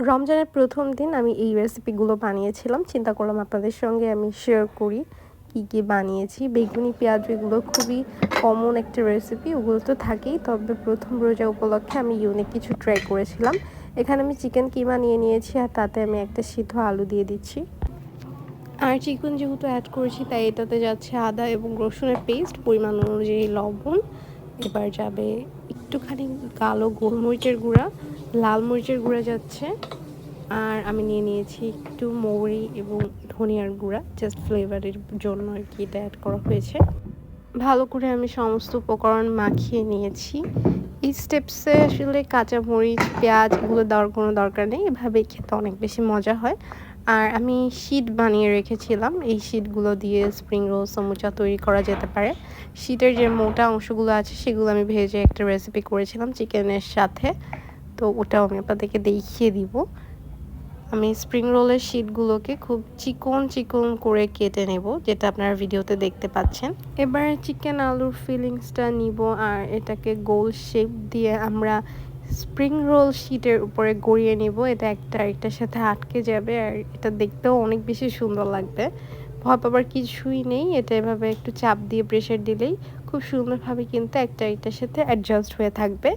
রমজানের প্রথম দিন আমি এই রেসিপিগুলো বানিয়েছিলাম। চিন্তা করলাম আপনাদের সঙ্গে আমি শেয়ার করি কি কি বানিয়েছি। বেগুনি পেঁয়াজ এগুলো খুবই কমন একটা রেসিপি, ওগুলো তো থাকেই। তবে প্রথম রোজা উপলক্ষে আমি ইউনিক কিছু ট্রাই করেছিলাম। এখানে আমি চিকেন কিমা নিয়ে নিয়েছি আর তাতে আমি একটা সিদ্ধ আলু দিয়ে দিচ্ছি। আর চিকেন যেহেতু অ্যাড করেছি তাই এটাতে যাচ্ছে আদা এবং রসুনের পেস্ট, পরিমাণ অনুযায়ী লবণ, এবার যাবে একটুখানি কালো গোলমরিচের গুঁড়া, লাল মরিচের গুঁড়া যাচ্ছে, আর আমি নিয়ে নিয়েছি একটু মৌরি এবং ধনিয়ার গুঁড়া, জাস্ট ফ্লেভারের জন্য আর কি এটা অ্যাড করা হয়েছে। ভালো করে আমি সমস্ত উপকরণ মাখিয়ে নিয়েছি। এই স্টেপসে আসলে কাঁচামরিচ পেঁয়াজ এগুলো দেওয়ার কোনো দরকার নেই, এভাবে খেতে অনেক বেশি মজা হয়। আর আমি শীট বানিয়ে রেখেছিলাম, এই শীটগুলো দিয়ে স্প্রিং রোল সমুচা তৈরি করা যেতে পারে। শীটের যে মোটা অংশগুলো আছে সেগুলো আমি ভেজে একটা রেসিপি করেছিলাম চিকেনের সাথে, তো ওটাও আমি আপনাদেরকে দেখিয়ে দিব। আমি স্প্রিং রোলের শীটগুলোকে খুব চিকন চিকন করে কেটে নেব, যেটা আপনারা ভিডিওতে দেখতে পাচ্ছেন। এবার চিকেন আলুর ফিলিংসটা নিব আর এটাকে গোল শেপ দিয়ে আমরা স্প্রিং রোল শীটের উপরে গড়িয়ে নিব। এটা একটা একটার সাথে আটকে যাবে আর এটা দেখতেও অনেক বেশি সুন্দর লাগবে। ভয় পাবার কিছুই নেই, এটা এভাবে একটু চাপ দিয়ে প্রেশার দিলেই খুব সুন্দরভাবে কিন্তু একটা একটার সাথে অ্যাডজাস্ট হয়ে থাকবে।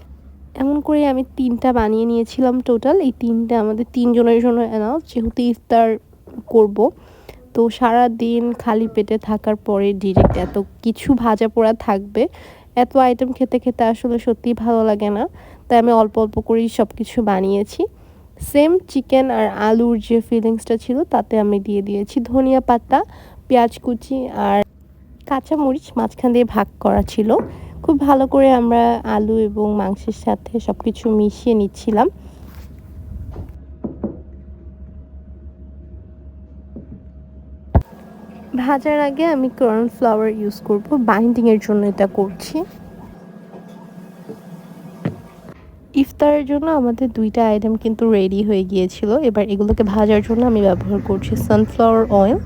এমন করে আমি 3টা বানিয়ে নিয়েছিলাম টোটাল। এই 3টা আমাদের 3 জনের জন্য এনাফ, যেহেতু ইফতার করব। তো সারাদিন খালি পেটে থাকার পরে ডিরেক্ট এত কিছু ভাজা পোড়া থাকবে, এত আইটেম খেতে খেতে আসলে সত্যিই ভালো লাগে না। তাই আমি অল্প অল্প করেই সব কিছু বানিয়েছি। সেম চিকেন আর আলুর যে ফিলিংসটা ছিল তাতে আমি দিয়ে দিয়েছি ধনিয়া পাতা, পেঁয়াজ কুচি আর কাঁচামরিচ মাঝখান দিয়ে ভাগ করা ছিল। খুব ভালো করে আমরা আলু এবং মাংসের সাথে সব কিছু মিশিয়ে নিচ্ছিলাম। ভাজার আগে আমি কর্নফ্লাওয়ার ইউজ করব, বাইন্ডিংয়ের জন্য এটা করছি। ইফতারের জন্য আমাদের 2টা আইটেম কিন্তু রেডি হয়ে গিয়েছিল। এবার এগুলোকে ভাজার জন্য আমি ব্যবহার করছি সানফ্লাওয়ার অয়েল।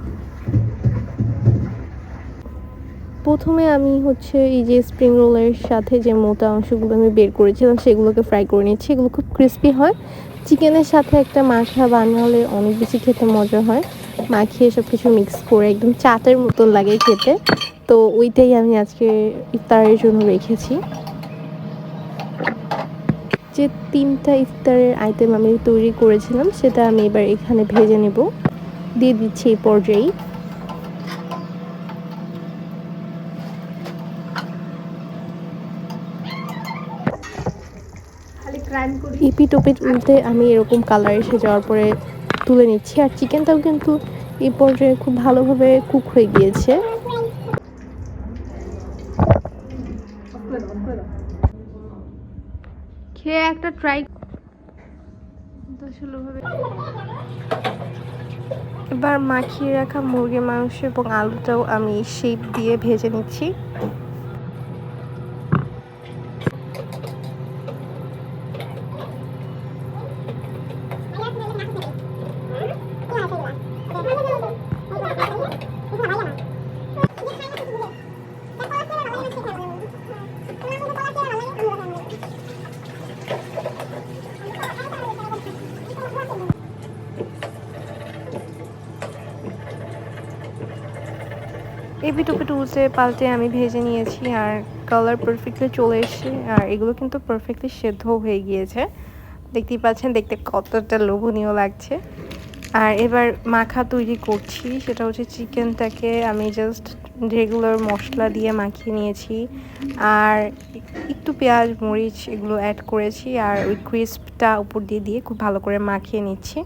প্রথমে আমি এই যে স্প্রিং রোলের সাথে যে মোটা অংশগুলো আমি বের করেছিলাম সেগুলোকে ফ্রাই করে নিচ্ছি। এগুলো খুব ক্রিস্পি হয়। চিকেনের সাথে একটা মাখা বানালে অনেক বেশি খেতে মজা হয়। মাখিয়ে সব কিছু মিক্স করে একদম চাটের মতন লাগে খেতে। তো ওইটাই আমি আজকে ইফতারের জন্য রেখেছি। যে 3টা ইফতারের আইটেম আমি তৈরি করেছিলাম সেটা আমি এবার এখানে ভেজে নেব, দিয়ে দিচ্ছি এই পর্যায়ে। এপিট ওপিট উল্টে আমি এরকম কালার এসে যাওয়ার পরে তুলে নিচ্ছি। আর চিকেনটাও কিন্তু এই পর্যায়ে খুব ভালোভাবে কুক হয়ে গিয়েছে। খেয়ে একটা ট্রাই। এবার মাখিয়ে রাখা মুরগির মাংস এবং আলুটাও আমি শেপ দিয়ে ভেজে নিচ্ছি। এপিট ওপিট উল্টে পাল্টে আমি ভেজে নিয়েছি আর কালার পারফেক্টলি চলে এসেছে। আর এগুলো কিন্তু পারফেক্টলি সেদ্ধ হয়ে গিয়েছে, দেখতেই পাচ্ছেন দেখতে কতটা লোভনীয় লাগছে। আর এবার মাখা তৈরি করছি, সেটা হচ্ছে চিকেনটাকে আমি জাস্ট রেগুলার মশলা দিয়ে মাখিয়ে নিয়েছি আর একটু পেঁয়াজ মরিচ এগুলো অ্যাড করেছি আর ওই ক্রিস্পটা উপর দিয়ে দিয়ে খুব ভালো করে মাখিয়ে নিচ্ছি।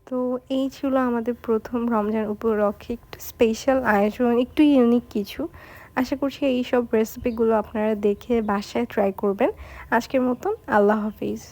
তো এই ছিল আমাদের প্রথম রমজান উপলক্ষে একটু স্পেশাল আয়োজন, একটু ইউনিক কিছু। আশা করছি এই সব রেসিপিগুলো আপনারা দেখে বাসায় ট্রাই করবেন। আজকের মতন আল্লাহ হাফিজ।